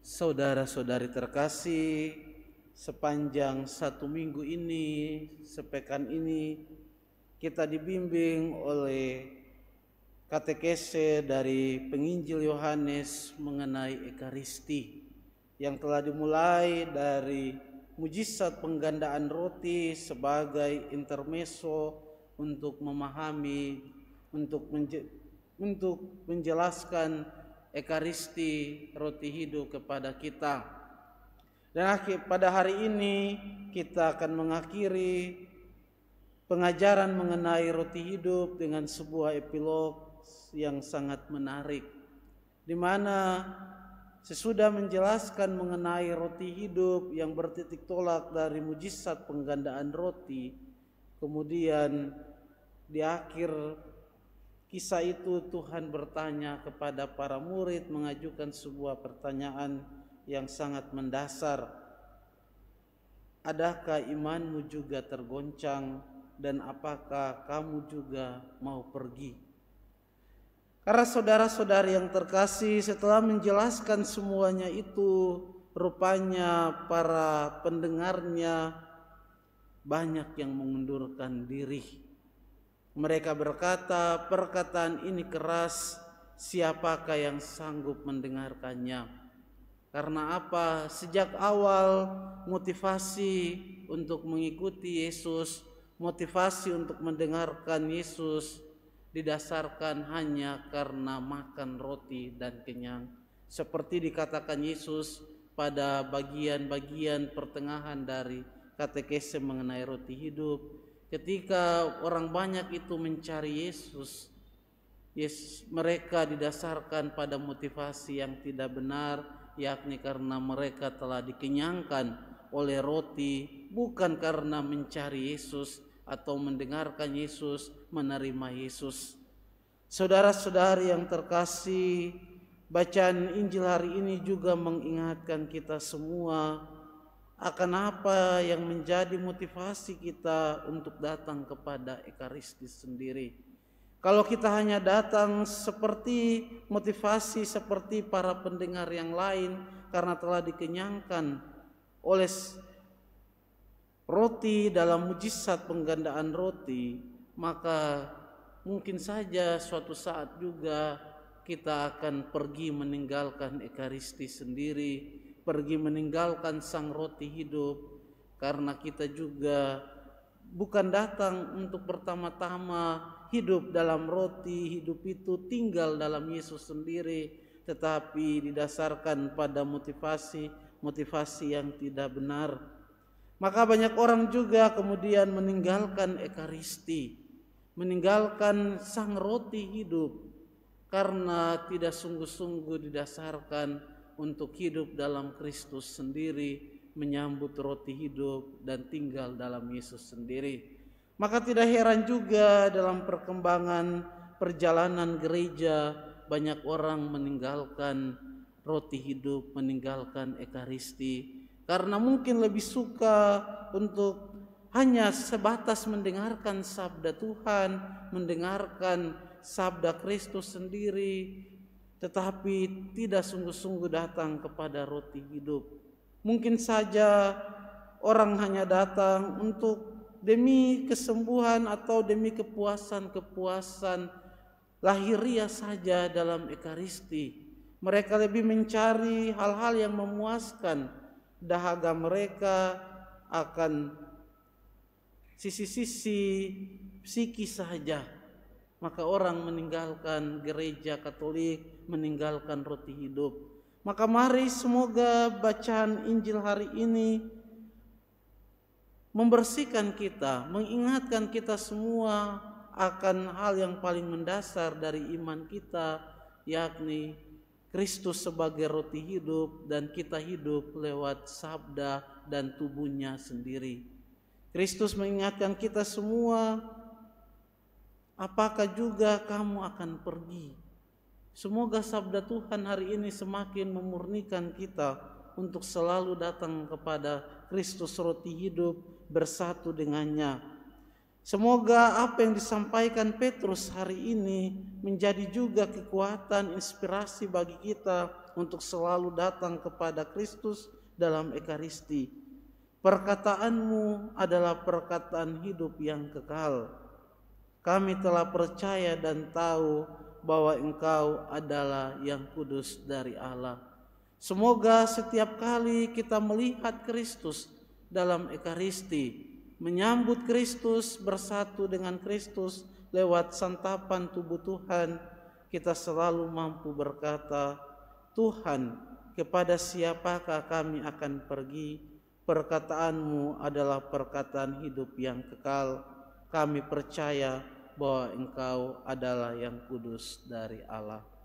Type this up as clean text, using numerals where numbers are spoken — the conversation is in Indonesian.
Saudara-saudari terkasih, sepanjang satu minggu ini, sepekan ini, kita dibimbing oleh katekese dari penginjil Yohanes mengenai Ekaristi yang telah dimulai dari mujizat penggandaan roti sebagai intermezzo untuk memahami, untuk menjelaskan Ekaristi, roti hidup kepada kita. Dan pada hari ini kita akan mengakhiri pengajaran mengenai roti hidup dengan sebuah epilog yang sangat menarik, di mana sesudah menjelaskan mengenai roti hidup yang bertitik tolak dari mujizat penggandaan roti, kemudian di akhir kisah itu Tuhan bertanya kepada para murid, mengajukan sebuah pertanyaan yang sangat mendasar. Adakah imanmu juga tergoncang, dan apakah kamu juga mau pergi? Karena saudara-saudari yang terkasih, setelah menjelaskan semuanya itu, rupanya para pendengarnya banyak yang mengundurkan diri. Mereka berkata, perkataan ini keras, siapakah yang sanggup mendengarkannya? Karena apa? Sejak awal motivasi untuk mengikuti Yesus, motivasi untuk mendengarkan Yesus didasarkan hanya karena makan roti dan kenyang. Seperti dikatakan Yesus pada bagian-bagian pertengahan dari katekese mengenai roti hidup. Ketika orang banyak itu mencari Yesus, mereka didasarkan pada motivasi yang tidak benar, yakni karena mereka telah dikenyangkan oleh roti, bukan karena mencari Yesus atau mendengarkan Yesus, menerima Yesus. Saudara-saudari yang terkasih, bacaan Injil hari ini juga mengingatkan kita semua akan apa yang menjadi motivasi kita untuk datang kepada Ekaristi sendiri. Kalau kita hanya datang seperti motivasi seperti para pendengar yang lain karena telah dikenyangkan oleh roti dalam mujizat penggandaan roti, maka mungkin saja suatu saat juga kita akan pergi meninggalkan Ekaristi sendiri, pergi meninggalkan sang roti hidup, karena kita juga bukan datang untuk pertama-tama hidup dalam roti hidup itu, tinggal dalam Yesus sendiri, tetapi didasarkan pada motivasi yang tidak benar. Maka banyak orang juga kemudian meninggalkan Ekaristi, meninggalkan sang roti hidup, karena tidak sungguh-sungguh didasarkan untuk hidup dalam Kristus sendiri, menyambut roti hidup dan tinggal dalam Yesus sendiri. Maka tidak heran juga dalam perkembangan perjalanan gereja banyak orang meninggalkan roti hidup, meninggalkan Ekaristi, karena mungkin lebih suka untuk hanya sebatas mendengarkan sabda Tuhan, mendengarkan sabda Kristus sendiri, tetapi tidak sungguh-sungguh datang kepada roti hidup. Mungkin saja orang hanya datang untuk demi kesembuhan atau demi kepuasan lahiriah saja dalam Ekaristi. Mereka lebih mencari hal-hal yang memuaskan dahaga mereka, akan sisi-sisi psikis saja. Maka orang meninggalkan gereja Katolik, meninggalkan roti hidup. Maka mari semoga bacaan Injil hari ini membersihkan kita, mengingatkan kita semua akan hal yang paling mendasar dari iman kita, yakni Kristus sebagai roti hidup dan kita hidup lewat sabda dan tubuhnya sendiri. Kristus mengingatkan kita semua, apakah juga kamu akan pergi? Semoga sabda Tuhan hari ini semakin memurnikan kita untuk selalu datang kepada Kristus roti hidup, bersatu dengannya. Semoga apa yang disampaikan Petrus hari ini menjadi juga kekuatan inspirasi bagi kita untuk selalu datang kepada Kristus dalam Ekaristi. Perkataanmu adalah perkataan hidup yang kekal. Kami telah percaya dan tahu bahwa Engkau adalah yang kudus dari Allah. Semoga setiap kali kita melihat Kristus dalam Ekaristi, menyambut Kristus, bersatu dengan Kristus lewat santapan tubuh Tuhan, kita selalu mampu berkata, Tuhan, kepada siapakah kami akan pergi? Perkataanmu adalah perkataan hidup yang kekal. Kami percaya bahwa Engkau adalah yang kudus dari Allah.